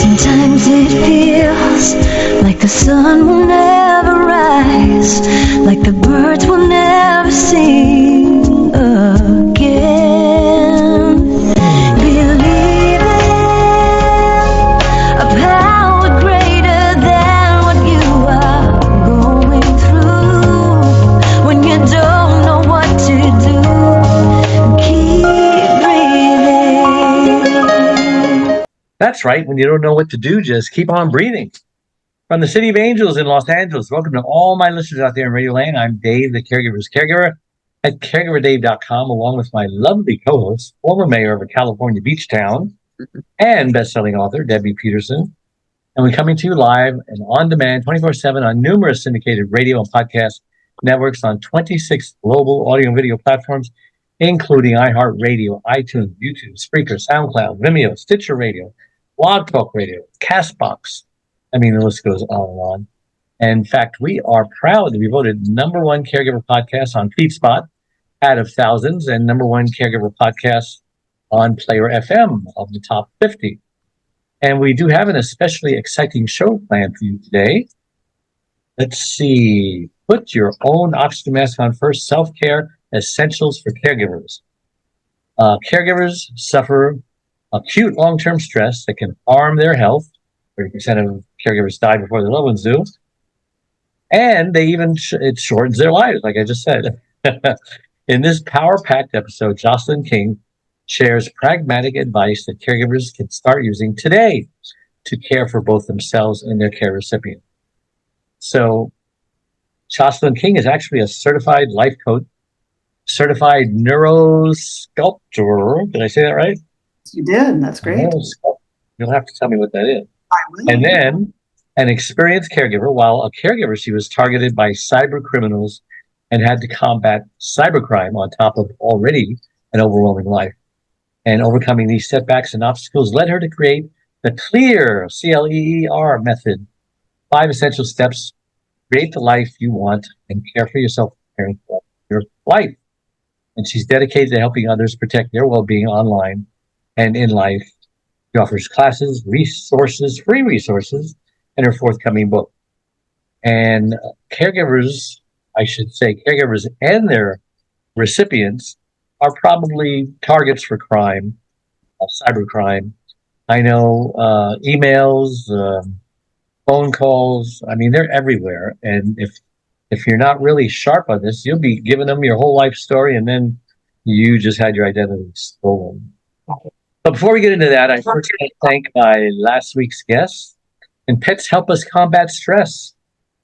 Sometimes it feels like the sun will never rise, like the birds will never sing again. Believe in a power greater than what you are going through. When you don't know what to do, keep breathing. That's right. When you don't know what to do, just keep on breathing. From the City of Angels in Los Angeles, welcome to all my listeners out there in Radio Land. I'm Dave, the Caregiver's Caregiver at caregiverdave.com, along with my lovely co-host, former mayor of a California beach town and best-selling author, Debbie Peterson. And we're coming to you live and on demand 24/7 on numerous syndicated radio and podcast networks on 26 global audio and video platforms, including iHeartRadio, iTunes, YouTube, Spreaker, SoundCloud, Vimeo, Stitcher Radio, Blog Talk Radio, Castbox. I mean, the list goes on and on. And in fact, we are proud to be voted #1 caregiver podcast on FeedSpot out of thousands and #1 caregiver podcast on Player FM of the top 50. And we do have an especially exciting show planned for you today. Let's see. Put your own oxygen mask on first. Self-care essentials for caregivers. Caregivers suffer acute long-term stress that can harm their health. 30% of caregivers die before their loved ones do. And they even, it shortens their lives, like I just said. In this power-packed episode, Jocelyn King shares pragmatic advice that caregivers can start using today to care for both themselves and their care recipient. So Jocelyn King is actually a certified life coach, certified neurosculptor. Did I say that right? You did. That's great. You'll have to tell me what that is. I will. And then an experienced caregiver. While a caregiver, she was targeted by cybercriminals and had to combat cybercrime on top of already an overwhelming life. And overcoming these setbacks and obstacles led her to create the CLEER, CLEER method. 5 essential steps, create the life you want and care for yourself, caring for your life. And she's dedicated to helping others protect their well-being online and in life. She offers classes, resources, free resources, and her forthcoming book. And caregivers, I should say, caregivers and their recipients are probably targets for crime, cybercrime. I know emails, phone calls, I mean, they're everywhere. And if you're not really sharp on this, you'll be giving them your whole life story, and then you just had your identity stolen. But before we get into that, I first want to thank my last week's guest. And pets help us combat stress.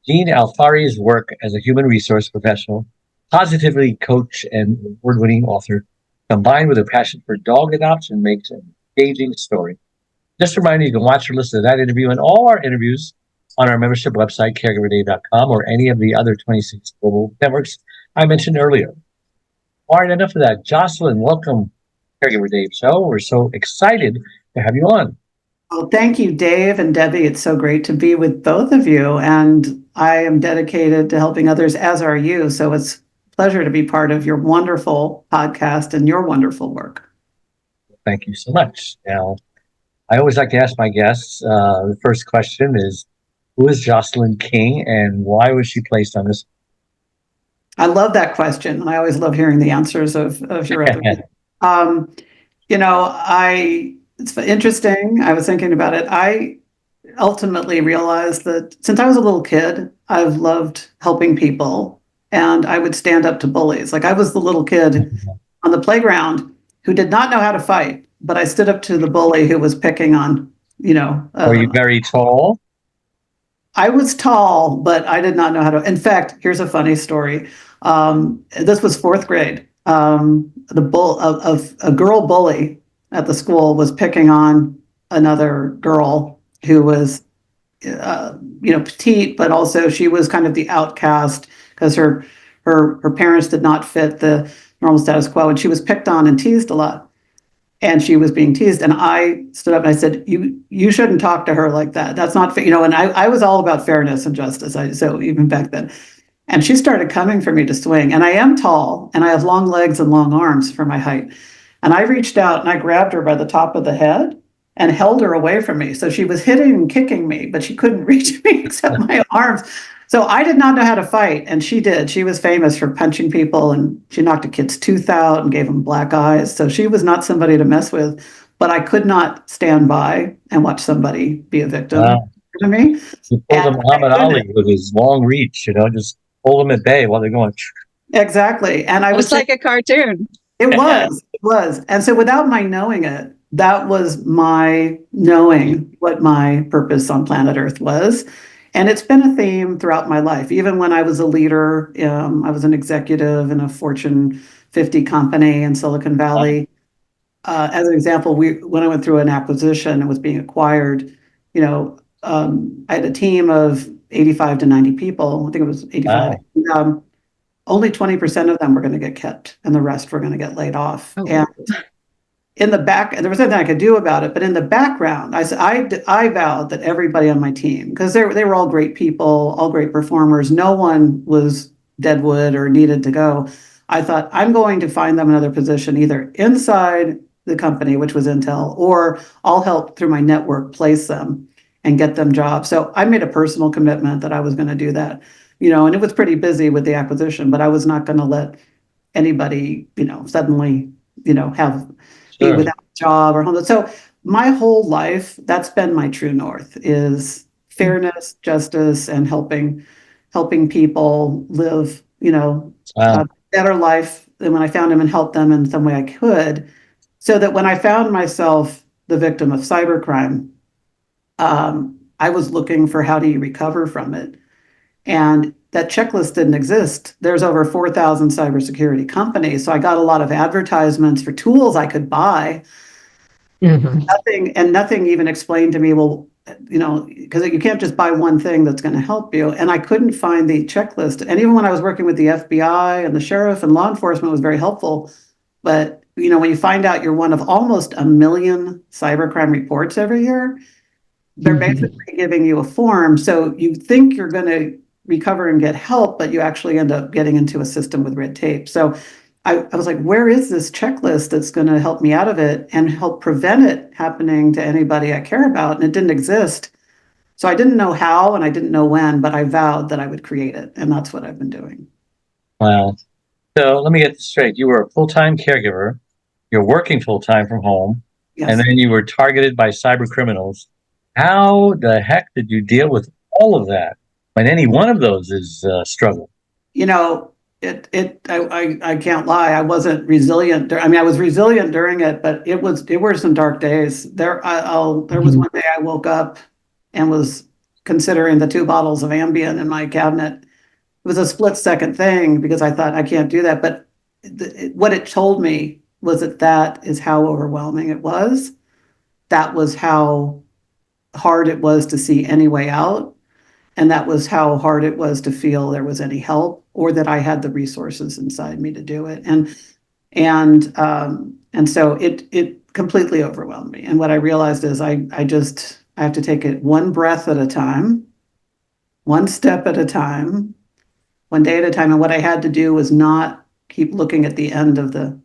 Jean Alfari's work as a human resource professional, positively coach and award-winning author, combined with her passion for dog adoption, makes an engaging story. Just a reminder, you can watch or listen to that interview and all our interviews on our membership website, caregiverdave.com, or any of the other 26 global networks I mentioned earlier. All right, enough of that. Jocelyn, welcome, Caregiver Dave Show. We're so excited to have you on. Well, thank you, Dave and Debbie. It's so great to be with both of you. And I am dedicated to helping others, as are you. So it's a pleasure to be part of your wonderful podcast and your wonderful work. Thank you so much. Now, I always like to ask my guests, the first question is, who is Jocelyn King and why was she placed on this? I love that question. And I always love hearing the answers of your other. It's interesting. I was thinking about it. I ultimately realized that since I was a little kid, I've loved helping people, and I would stand up to bullies. Like I was the little kid on the playground who did not know how to fight, but I stood up to the bully who was picking on, Were you very tall? I was tall, but I did not know how to. In fact, here's a funny story. This was 4th grade. A girl bully at the school was picking on another girl who was, petite, but also she was kind of the outcast because her parents did not fit the normal status quo, and she was picked on and teased a lot. And she was being teased, and I stood up and I said, "You shouldn't talk to her like that. That's not fair." And I was all about fairness and justice. So even back then. And she started coming for me to swing. And I am tall, and I have long legs and long arms for my height. And I reached out and I grabbed her by the top of the head, and held her away from me. So she was hitting and kicking me, but she couldn't reach me except my arms. So I did not know how to fight, and she did. She was famous for punching people, and she knocked a kid's tooth out and gave him black eyes. So she was not somebody to mess with, but I could not stand by and watch somebody be a victim to me. You pulled a And Muhammad Ali with his long reach, just hold them at bay while they're going. exactly. And I It would was like a cartoon. it was. And so without my knowing it, that was my knowing what my purpose on planet Earth was. And it's been a theme throughout my life. Even when I was a leader, I was an executive in a Fortune 50 company in Silicon Valley. As an example, when I went through an acquisition and was being acquired, I had a team of 85 to 90 people. I think it was 85. Wow. Only 20% of them were going to get kept, and the rest were going to get laid off. Oh. And in the back, there was nothing I could do about it. But in the background, I vowed that everybody on my team, because they were all great people, all great performers, no one was deadwood or needed to go. I thought I'm going to find them another position, either inside the company, which was Intel, or I'll help through my network place them and get them jobs. So I made a personal commitment that I was going to do that, and it was pretty busy with the acquisition, but I was not going to let anybody, suddenly, have be without a job or homeless. So my whole life, that's been my true north, is fairness, justice, and helping people live, a better life than when I found them, and help them in some way I could. So that when I found myself the victim of cybercrime, I was looking for how do you recover from it. And that checklist didn't exist. There's over 4,000 cybersecurity companies. So I got a lot of advertisements for tools I could buy. Nothing even explained to me, well, because you can't just buy one thing that's going to help you. And I couldn't find the checklist. And even when I was working with the FBI and the sheriff and law enforcement, was very helpful. But, when you find out you're one of almost 1 million cybercrime reports every year, they're basically giving you a form. So you think you're going to recover and get help, but you actually end up getting into a system with red tape. So I was like, where is this checklist that's going to help me out of it and help prevent it happening to anybody I care about? And it didn't exist. So I didn't know how and I didn't know when, but I vowed that I would create it. And that's what I've been doing. Wow. So let me get this straight. You were a full-time caregiver. You're working full-time from home. Yes. And then you were targeted by cybercriminals. How the heck did you deal with all of that when any one of those is a struggle? I can't lie. I wasn't resilient. I was resilient during it, but there were some dark days. There was one day I woke up and was considering the 2 bottles of Ambien in my cabinet. It was a split-second thing because I thought I can't do that. But what it told me was that is how overwhelming it was. That was how hard it was to see any way out. And that was how hard it was to feel there was any help or that I had the resources inside me to do it. And so it completely overwhelmed me. And what I realized is I have to take it one breath at a time, one step at a time, one day at a time. And what I had to do was not keep looking at the end of the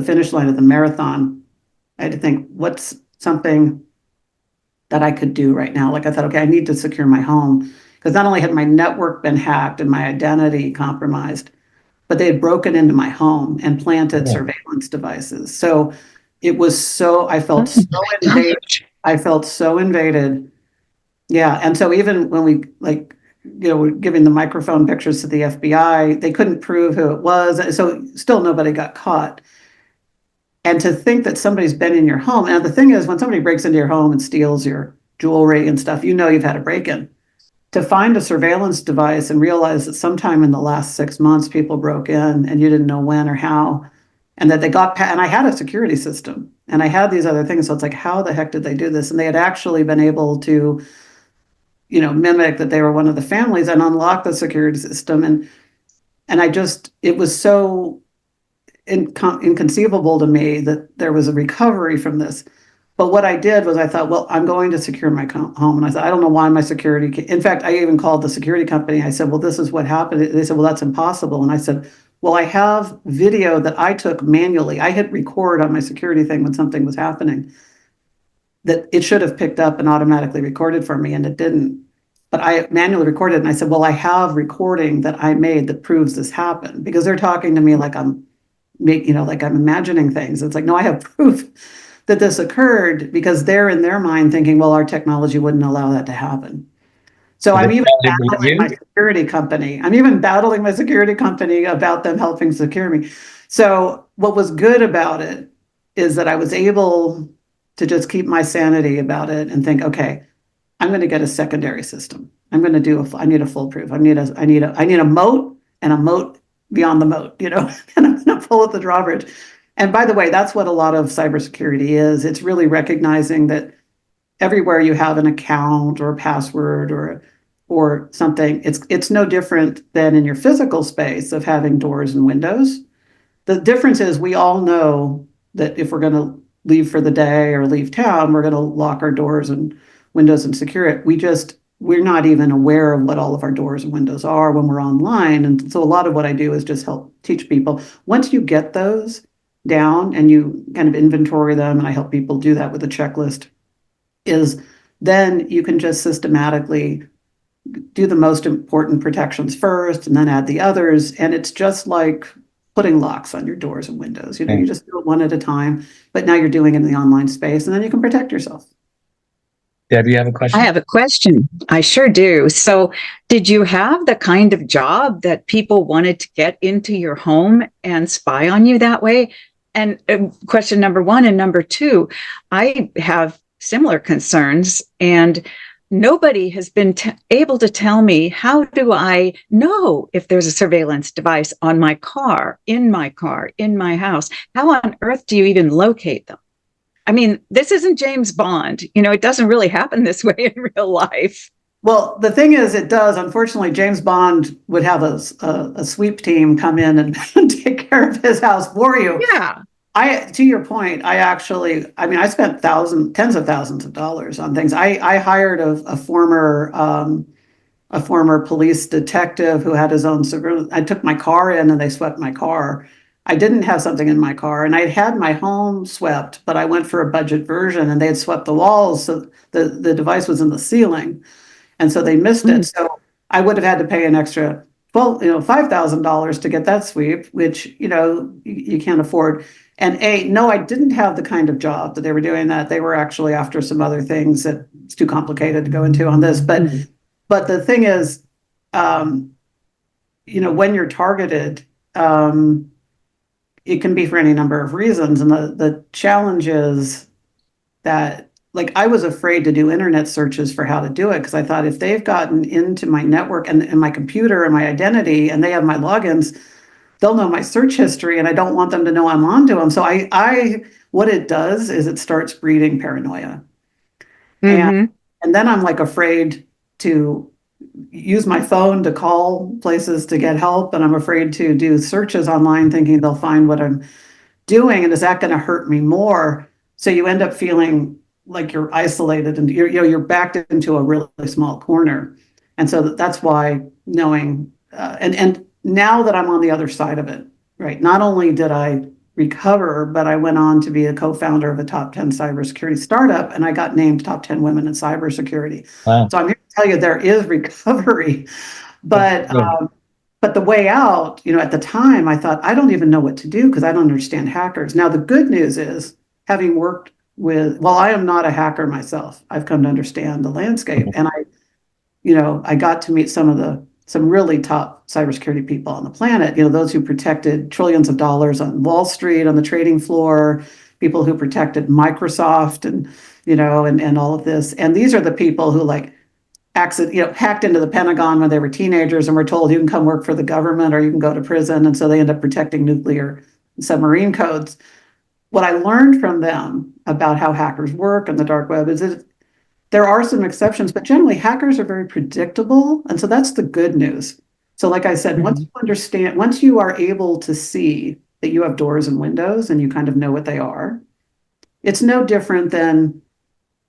finish line of the marathon. I had to think, what's something that I could do right now? Like I thought, okay, I need to secure my home. Because not only had my network been hacked and my identity compromised, but they had broken into my home and planted surveillance devices. So I felt so invaded. I felt so invaded. Yeah. And so even when we we're giving the microphone pictures to the FBI, they couldn't prove who it was. So still nobody got caught. And to think that somebody's been in your home. And the thing is, when somebody breaks into your home and steals your jewelry and stuff, you've had a break-in. To find a surveillance device and realize that sometime in the last 6 months, people broke in and you didn't know when or how, and that they and I had a security system and I had these other things. So it's like, how the heck did they do this? And they had actually been able to, mimic that they were one of the families and unlock the security system. And it was so inconceivable to me that there was a recovery from this. But what I did was I thought, well, I'm going to secure my home. And I said, I don't know why my security. In fact, I even called the security company. I said, well, this is what happened. They said, well, that's impossible. And I said, well, I have video that I took manually. I hit record on my security thing when something was happening. that it should have picked up and automatically recorded for me, and it didn't. But I manually recorded, and I said, well, I have recording that I made that proves this happened, because they're talking to me like I'm like I'm imagining things. It's like, no, I have proof that this occurred, because they're in their mind thinking, well, our technology wouldn't allow that to happen. So Did I'm they even tell you battling my security company. I'm even battling my security company about them helping secure me. So what was good about it is that I was able to just keep my sanity about it and think, okay, I'm going to get a secondary system. I'm going to do I need a foolproof. I need a moat, and a moat beyond the moat, and I'm going to pull at the drawbridge. And by the way, that's what a lot of cybersecurity is. It's really recognizing that everywhere you have an account or a password or something, it's no different than in your physical space of having doors and windows. The difference is we all know that if we're going to leave for the day or leave town, we're going to lock our doors and windows and secure it. We're not even aware of what all of our doors and windows are when we're online. And so a lot of what I do is just help teach people. Once you get those down and you kind of inventory them, and I help people do that with a checklist, is then you can just systematically do the most important protections first and then add the others. And it's just like putting locks on your doors and windows. You just do it one at a time, but now you're doing it in the online space, and then you can protect yourself. Deb, you have a question? I have a question. I sure do. So, did you have the kind of job that people wanted to get into your home and spy on you that way? And question number one. And number two, I have similar concerns, and nobody has been able to tell me, how do I know if there's a surveillance device on my car, in my house? How on earth do you even locate them? I mean, this isn't James Bond. It doesn't really happen this way in real life. Well, the thing is, it does. Unfortunately, James Bond would have a sweep team come in and take care of his house for you. Yeah. To your point, I spent tens of thousands of dollars on things. I hired a former police detective who had his own surveillance. I took my car in and they swept my car. I didn't have something in my car, and I had my home swept, but I went for a budget version, and they had swept the walls, so the device was in the ceiling, and so they missed it. So I would have had to pay an extra $5,000 to get that sweep, which you can't afford. And no, I didn't have the kind of job that they were doing that. They were actually after some other things that it's too complicated to go into on this. But the thing is, when you're targeted, it can be for any number of reasons. And the challenge is that, like, I was afraid to do internet searches for how to do it, because I thought if they've gotten into my network and my computer and my identity, and they have my logins, they'll know my search history, and I don't want them to know I'm onto them. So what it does is it starts breeding paranoia. And then I'm like afraid to use my phone to call places to get help, and I'm afraid to do searches online thinking they'll find what I'm doing, and is that going to hurt me more? So you end up feeling like you're isolated, and you're backed into a really small corner. And so that's why knowing and now that I'm on the other side of it, right? Not only did I recover, but I went on to be a co-founder of a top 10 cybersecurity startup, and I got named top 10 women in cybersecurity. Wow. So I'm here to tell you there is recovery, but the way out, at the time I thought, I don't even know what to do because I don't understand hackers. Now, the good news is, having worked I am not a hacker myself. I've come to understand the landscape, and I got to meet some really top cybersecurity people on the planet, those who protected trillions of dollars on Wall Street, on the trading floor, people who protected Microsoft and all of this. And these are the people who hacked into the Pentagon when they were teenagers and were told you can come work for the government or you can go to prison. And so they end up protecting nuclear submarine codes. What I learned from them about how hackers work and the dark web is that there are some exceptions, but generally hackers are very predictable. And so that's the good news. So like I said, once you are able to see that you have doors and windows and you kind of know what they are, it's no different than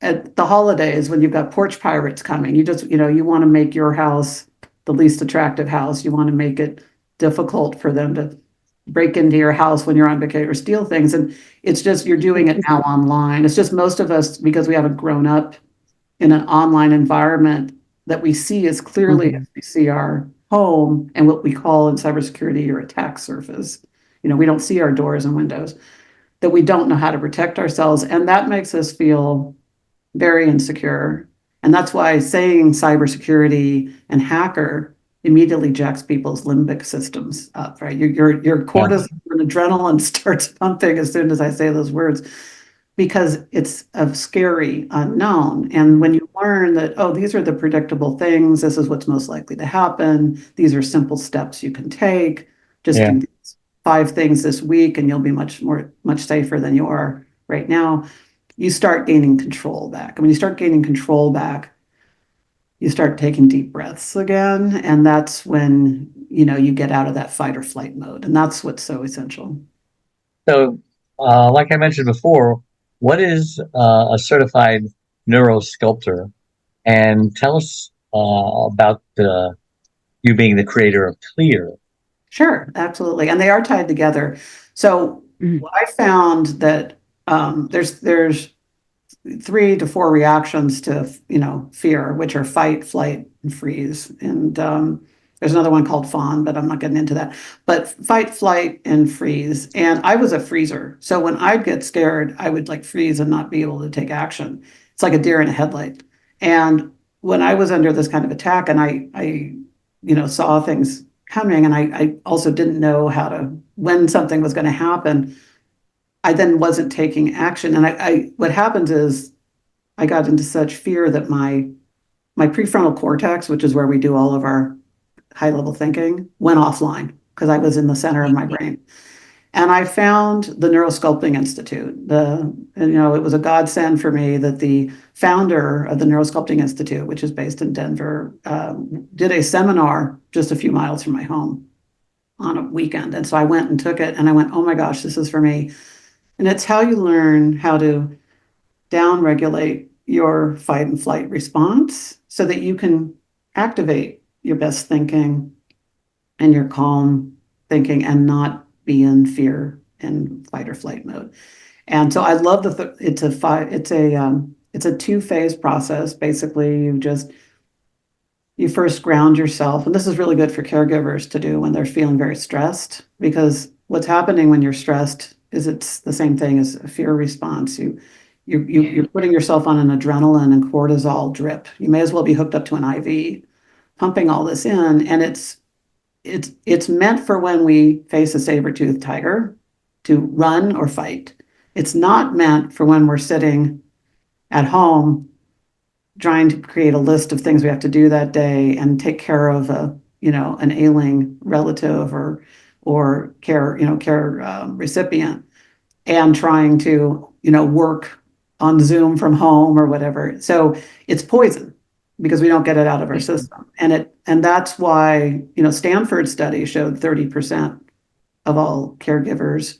at the holidays when you've got porch pirates coming. You just, you want to make your house the least attractive house. You want to make it difficult for them to break into your house when you're on vacation or steal things. And it's just, you're doing it now online. It's just most of us, because we haven't grown up in an online environment that we see as clearly as we see our home and what we call in cybersecurity your attack surface. We don't see our doors and windows, that we don't know how to protect ourselves. And that makes us feel very insecure. And that's why saying cybersecurity and hacker immediately jacks people's limbic systems up, right? Your cortisol and adrenaline starts pumping as soon as I say those words, because it's a scary unknown. And when you learn that, oh, these are the predictable things, this is what's most likely to happen, these are simple steps you can take, just do these 5 things this week and you'll be much safer than you are right now, you start gaining control back. And when you start gaining control back, you start taking deep breaths again. And that's when, you get out of that fight or flight mode. And that's what's so essential. So, like I mentioned before, what is a certified neurosculptor? And tell us about you being the creator of CLEER. Sure, absolutely. And they are tied together. So what I found that there's 3 to 4 reactions to, fear, which are fight, flight, and freeze. And there's another one called fawn, but I'm not getting into that. But fight, flight, and freeze. And I was a freezer. So when I'd get scared, I would like freeze and not be able to take action. It's like a deer in a headlight. And when I was under this kind of attack and I saw things coming, and I also didn't know when something was going to happen, I then wasn't taking action. And what happens is I got into such fear that my prefrontal cortex, which is where we do all of our high level thinking, went offline because I was in the center of my brain. And I found the Neurosculpting Institute. It was a godsend for me that the founder of the Neurosculpting Institute, which is based in Denver, did a seminar just a few miles from my home on a weekend. And so I went and took it and I went, oh my gosh, this is for me. And it's how you learn how to downregulate your fight and flight response so that you can activate your best thinking and your calm thinking and not be in fear and fight or flight mode. And so I love it's a 2-phase process. Basically, you first ground yourself. And this is really good for caregivers to do when they're feeling very stressed, because what's happening when you're stressed is it's the same thing as a fear response. You're putting yourself on an adrenaline and cortisol drip. You may as well be hooked up to an IV, pumping all this in. And it's meant for when we face a saber-toothed tiger to run or fight. It's not meant for when we're sitting at home trying to create a list of things we have to do that day and take care of an ailing relative or care recipient, and trying to work on Zoom from home or whatever. So it's poison because we don't get it out of our system. And that's why, Stanford study showed 30% of all caregivers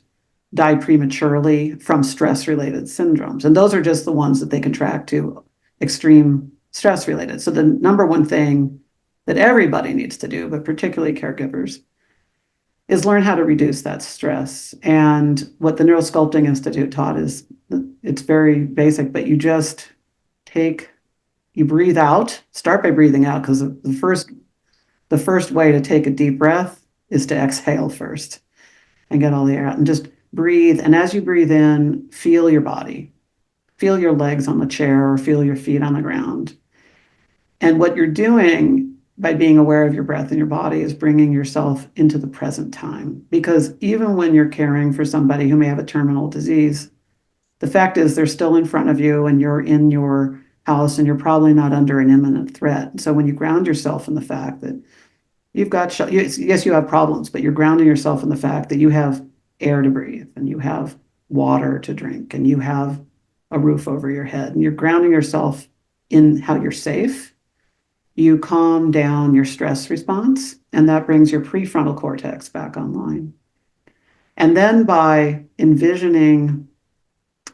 die prematurely from stress-related syndromes. And those are just the ones that they can track to extreme stress-related. So the number one thing that everybody needs to do, but particularly caregivers, is learn how to reduce that stress. And what the Neurosculpting Institute taught is, it's very basic, but you breathe out, start by breathing out, because the first way to take a deep breath is to exhale first and get all the air out, and just breathe. And as you breathe in, feel your body, feel your legs on the chair or feel your feet on the ground. And what you're doing by being aware of your breath and your body is bringing yourself into the present time. Because even when you're caring for somebody who may have a terminal disease, the fact is they're still in front of you and you're in your house and you're probably not under an imminent threat. So when you ground yourself in the fact that you've got, yes, you have problems, but you're grounding yourself in the fact that you have air to breathe and you have water to drink and you have a roof over your head, and you're grounding yourself in how you're safe, you calm down your stress response, and that brings your prefrontal cortex back online. And then by envisioning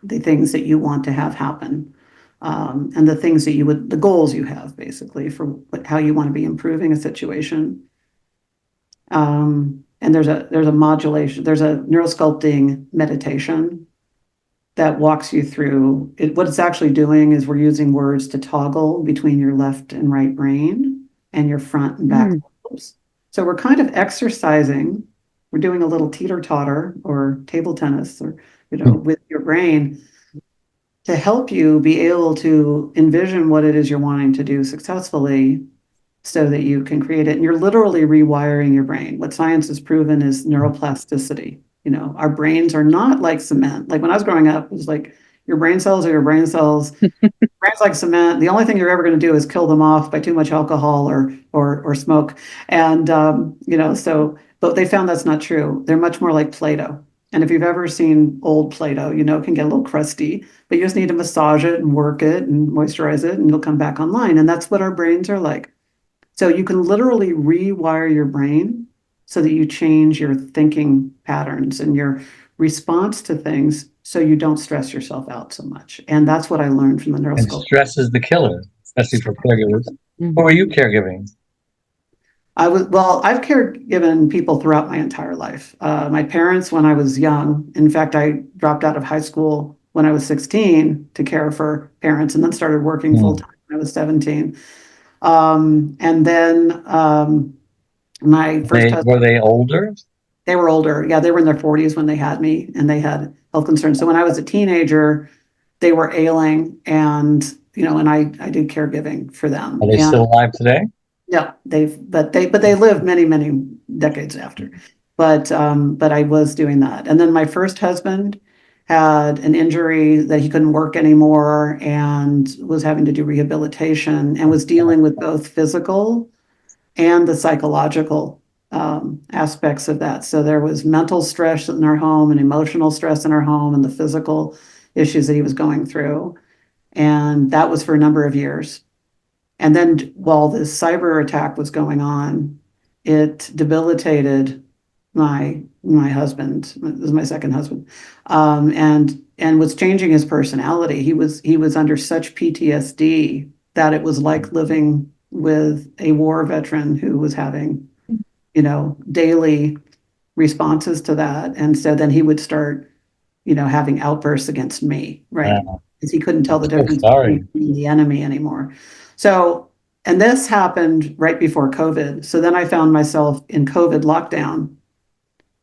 the things that you want to have happen, and the things that the goals you have basically for how you want to be improving a situation, And there's a modulation, there's a neurosculpting meditation that walks you through it. What it's actually doing is we're using words to toggle between your left and right brain and your front and back lobes. So we're kind of exercising. We're doing a little teeter-totter or table tennis or, with your brain to help you be able to envision what it is you're wanting to do successfully so that you can create it. And you're literally rewiring your brain. What science has proven is neuroplasticity. Our brains are not like cement. Like when I was growing up, it was like your brain cells are your brain cells. Brain's like cement. The only thing you're ever going to do is kill them off by too much alcohol or smoke. And but they found that's not true. They're much more like Play-Doh. And if you've ever seen old Play-Doh, it can get a little crusty, but you just need to massage it and work it and moisturize it, and it'll come back online. And that's what our brains are like. So you can literally rewire your brain so that you change your thinking patterns and your response to things so you don't stress yourself out so much. And that's what I learned from the And neurosculpture. stress is the killer, especially for caregivers. Who are you caregiving? I've caregiven people throughout my entire life. My parents, when I was young, in fact, I dropped out of high school when I was 16 to care for parents, and then started working full time when I was 17. And then my first husband, Were they older? they were older. Yeah, they were in their 40s when they had me, and they had health concerns. So when I was a teenager, they were ailing, and and I did caregiving for them. Are they still alive today? Yeah, but they lived many, many decades after. But I was doing that. And then my first husband had an injury that he couldn't work anymore and was having to do rehabilitation and was dealing with both physical and the psychological aspects of that. So there was mental stress in our home and emotional stress in our home and the physical issues that he was going through. And that was for a number of years. And then while this cyber attack was going on, it debilitated my husband. This is my second husband, and was changing his personality. He was under such PTSD that it was like living with a war veteran who was having, daily responses to that. And so then he would start, having outbursts against me, right? Because he couldn't tell the difference between the enemy anymore. So, and this happened right before COVID. So then I found myself in COVID lockdown,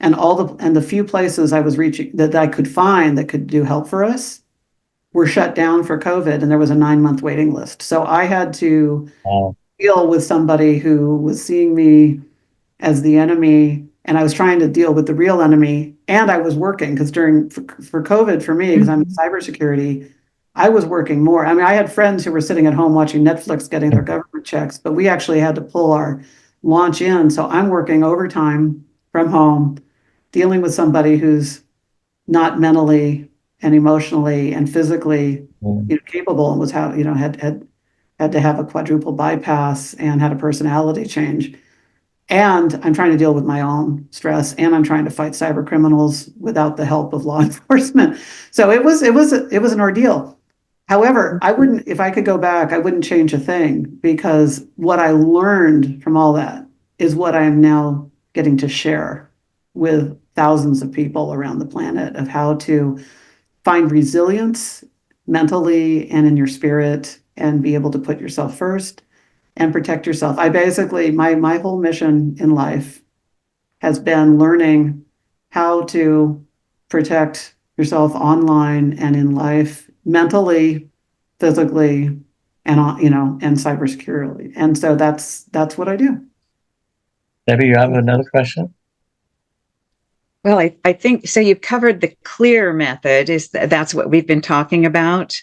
and the few places I was reaching that I could find that could do help for us were shut down for COVID, and there was a 9-month waiting list. So I had to deal with somebody who was seeing me as the enemy, and I was trying to deal with the real enemy, and I was working because for COVID for me, because I'm in cybersecurity, I was working more. I mean, I had friends who were sitting at home watching Netflix, getting their government checks, but we actually had to pull our launch in. So I'm working overtime from home, dealing with somebody who's not mentally and emotionally and physically capable, and was had to have a quadruple bypass and had a personality change. And I'm trying to deal with my own stress, and I'm trying to fight cyber criminals without the help of law enforcement. So it was an ordeal. However, if I could go back, I wouldn't change a thing, because what I learned from all that is what I am now getting to share with thousands of people around the planet, of how to find resilience mentally and in your spirit, and be able to put yourself first and protect yourself. I basically, my whole mission in life has been learning how to protect yourself online and in life, mentally, physically, and and cybersecurity. And so that's what I do. Debbie, you have another question? Well, I think so. You've covered the CLEER method. That's what we've been talking about?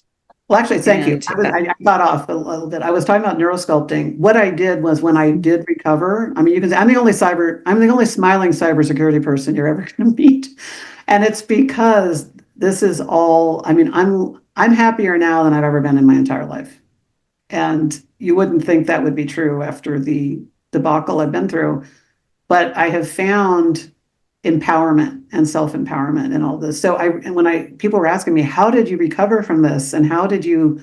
Well, actually, thank you. I got off a little bit. I was talking about neurosculpting. What I did was, when I did recover, I mean, you can say I'm the only smiling cybersecurity person you're ever going to meet. And it's because this is all, I mean, I'm happier now than I've ever been in my entire life. And you wouldn't think that would be true after the debacle I've been through. But I have found empowerment and self-empowerment and all this. So people were asking me, how did you recover from this? And how did you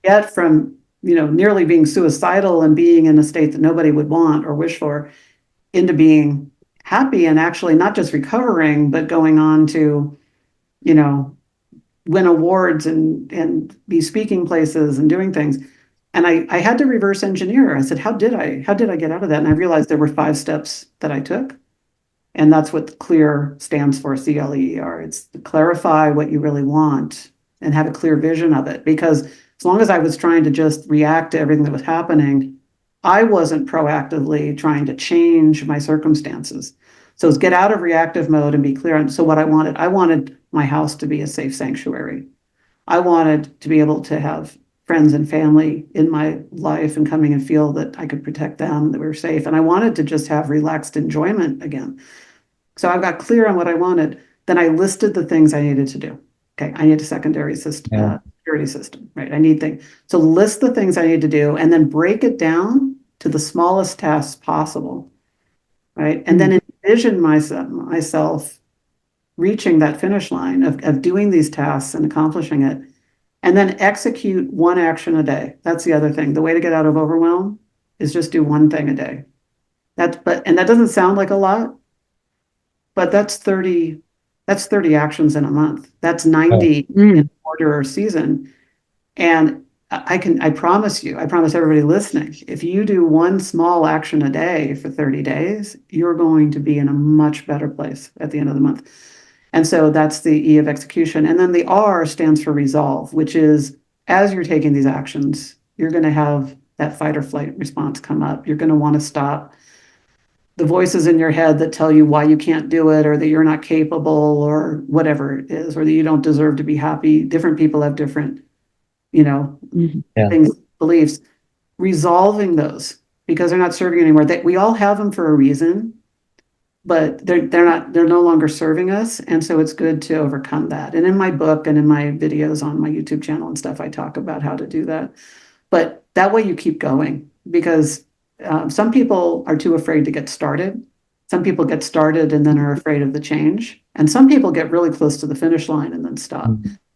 get from, nearly being suicidal and being in a state that nobody would want or wish for, into being happy and actually not just recovering, but going on to, you know, win awards and be speaking places and doing things. And I had to reverse engineer. I said, how did I get out of that? And I realized there were 5 steps that I took. And that's what CLEER stands for, CLEER. It's to clarify what you really want and have a clear vision of it. Because as long as I was trying to just react to everything that was happening, I wasn't proactively trying to change my circumstances. So it's get out of reactive mode and be clear on. So what I wanted my house to be a safe sanctuary. I wanted to be able to have friends and family in my life and coming and feel that I could protect them, that we were safe. And I wanted to just have relaxed enjoyment again. So I got clear on what I wanted. Then I listed the things I needed to do. Okay, I need a secondary system, security system, right? I need things. So list the things I need to do and then break it down to the smallest tasks possible, right? And then envision myself reaching that finish line of doing these tasks and accomplishing it. And then execute one action a day. That's the other thing. The way to get out of overwhelm is just do one thing a day. And that doesn't sound like a lot, but that's 30 actions in a month. That's 90 in a quarter or season. And I promise everybody listening, if you do one small action a day for 30 days, you're going to be in a much better place at the end of the month. And so that's the E of execution. And then the R stands for resolve, which is as you're taking these actions, you're going to have that fight or flight response come up. You're going to want to stop the voices in your head that tell you why you can't do it or that you're not capable or whatever it is, or that you don't deserve to be happy. Different people have different, things, beliefs. Resolving those because they're not serving you anymore. We all have them for a reason, but they're no longer serving us. And so it's good to overcome that. And in my book and in my videos on my YouTube channel and stuff, I talk about how to do that. But that way you keep going because some people are too afraid to get started. Some people get started and then are afraid of the change. And some people get really close to the finish line and then stop.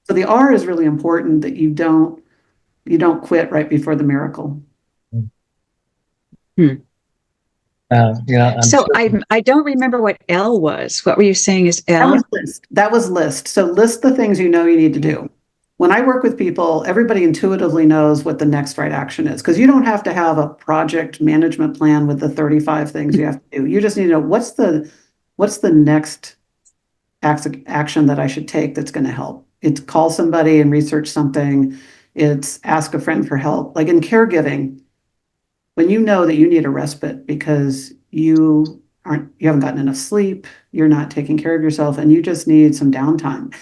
So the R is really important that you don't quit right before the miracle. So I don't remember what L was. What were you saying is L? That was list. So list the things you know you need to do. When I work with people, everybody intuitively knows what the next right action is because you don't have to have a project management plan with the 35 things you have to do. You just need to know what's the next action that I should take that's going to help. It's call somebody and research something. It's ask a friend for help. Like in caregiving, when you know that you need a respite because you haven't gotten enough sleep, you're not taking care of yourself, and you just need some downtime.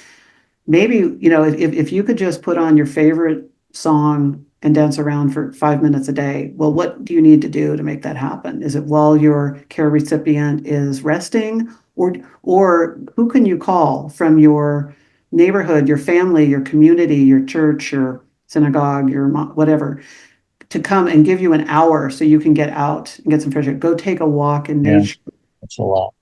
Maybe, if you could just put on your favorite song and dance around for 5 minutes a day, well, what do you need to do to make that happen? Is it while your care recipient is resting, or who can you call from your neighborhood, your family, your community, your church, your synagogue, your whatever, to come and give you an hour so you can get out and get some fresh air. Go take a walk in nature. That's a lot.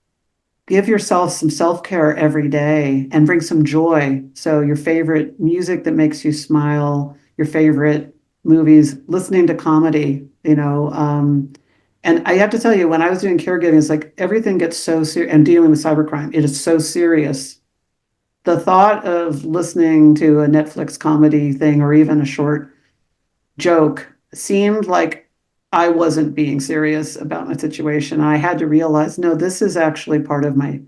Give yourself some self-care every day and bring some joy. So your favorite music that makes you smile, your favorite movies, listening to comedy, and I have to tell you, when I was doing caregiving, it's like everything gets so serious and dealing with cybercrime. It is so serious. The thought of listening to a Netflix comedy thing or even a short joke seemed like I wasn't being serious about my situation. I had to realize, no, this is actually part of my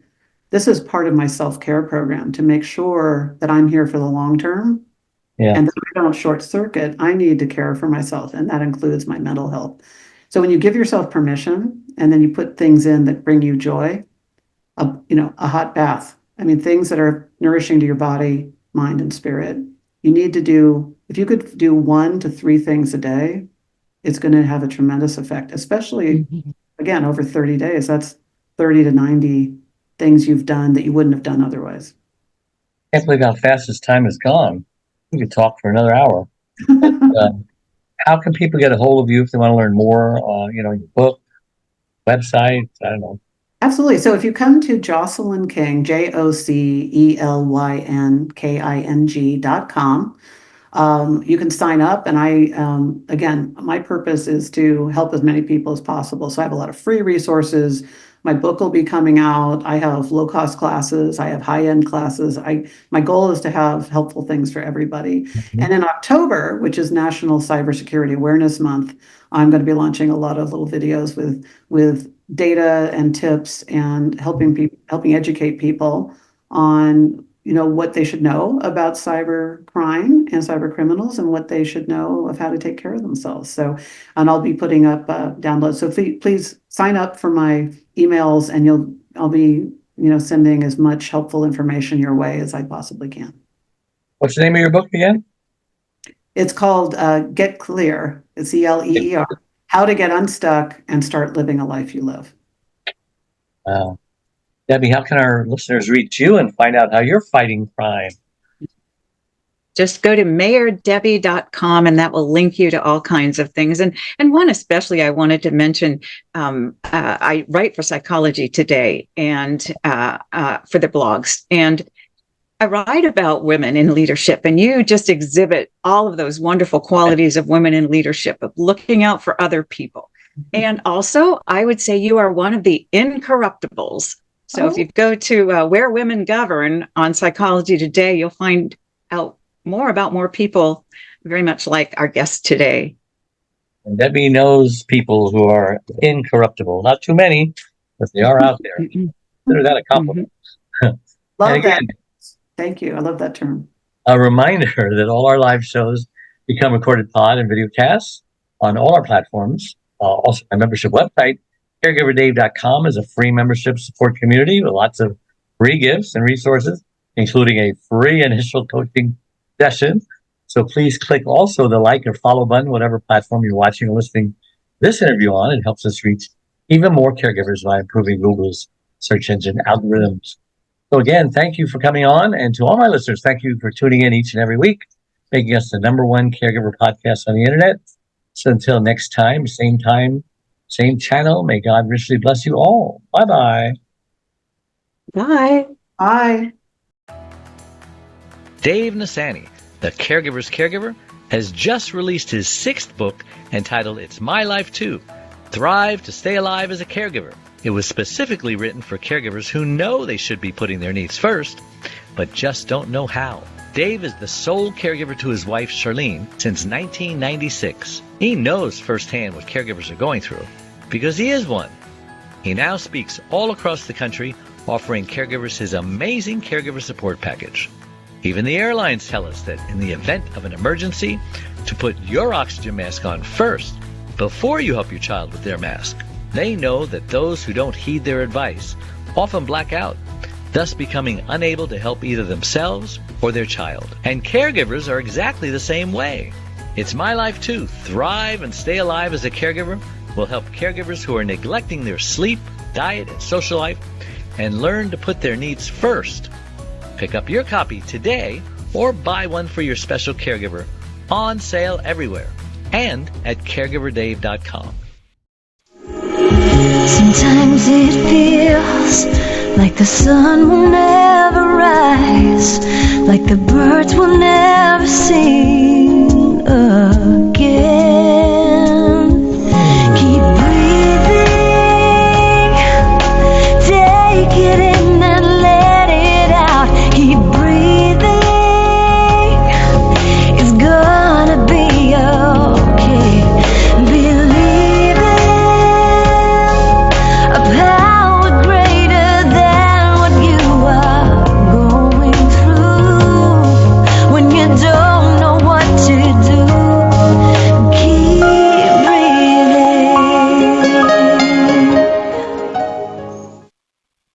self-care program to make sure that I'm here for the long term. And that I don't short circuit. I need to care for myself, and that includes my mental health. So when you give yourself permission and then you put things in that bring you joy, a hot bath, things that are nourishing to your body, mind, and spirit, you need to do, if you could do 1 to 3 things a day, it's going to have a tremendous effect, especially, again, over 30 days. That's 30 to 90 things you've done that you wouldn't have done otherwise. I can't believe how fast this time has gone. We could talk for another hour. How can people get a hold of you if they want to learn more? Your book, website, I don't know. Absolutely. So if you come to Jocelyn King, JocelynKing.com, you can sign up. And again, my purpose is to help as many people as possible. So I have a lot of free resources. My book will be coming out. I have low-cost classes. I have high-end classes. My goal is to have helpful things for everybody. Mhm. And in October, which is National Cybersecurity Awareness Month, I'm going to be launching a lot of little videos with data and tips and helping educate people on what they should know about cybercrime and cybercriminals and what they should know of how to take care of themselves. So, and I'll be putting up downloads. So please sign up for my emails, and I'll be sending as much helpful information your way as I possibly can. What's the name of your book again? It's called Get Clear. It's CLEER. How to get unstuck and start living a life you love. Debbie, how can our listeners reach you and find out how you're fighting crime? Just go to mayordebbie.com, and that will link you to all kinds of things. And one especially I wanted to mention, I write for Psychology Today and for the blogs. And I write about women in leadership, and you just exhibit all of those wonderful qualities of women in leadership, of looking out for other people. And also, I would say you are one of the incorruptibles. So if you go to Where Women Govern on Psychology Today, you'll find out more about more people very much like our guest today. And Debbie knows people who are incorruptible. Not too many, but they are out there. Consider that a compliment. Love that. Thank you. I love that term. A reminder that all our live shows become recorded pod and video casts on all our platforms. Also, my membership website, caregiverdave.com, is a free membership support community with lots of free gifts and resources, including a free initial coaching session. So please click also the like or follow button, whatever platform you're watching or listening this interview on. It helps us reach even more caregivers by improving Google's search engine algorithms. So again, thank you for coming on. And to all my listeners, thank you for tuning in each and every week, making us the #1 caregiver podcast on the internet. So until next time, same channel, may God richly bless you all. Bye-bye. Bye. Bye. Dave Nassani, the Caregiver's Caregiver, has just released his 6th book entitled It's My Life Too, Thrive to Stay Alive as a Caregiver. It was specifically written for caregivers who know they should be putting their needs first, but just don't know how. Dave is the sole caregiver to his wife, Charlene, since 1996. He knows firsthand what caregivers are going through, because he is one. He now speaks all across the country, offering caregivers his amazing caregiver support package. Even the airlines tell us that in the event of an emergency, to put your oxygen mask on first, before you help your child with their mask. They know that those who don't heed their advice often black out, thus becoming unable to help either themselves or their child. And caregivers are exactly the same way. It's My Life Too, Thrive and Stay Alive as a Caregiver, will help caregivers who are neglecting their sleep, diet, and social life and learn to put their needs first. Pick up your copy today or buy one for your special caregiver, on sale everywhere and at caregiverdave.com. Sometimes it feels like the sun will never rise, like the birds will never sing again.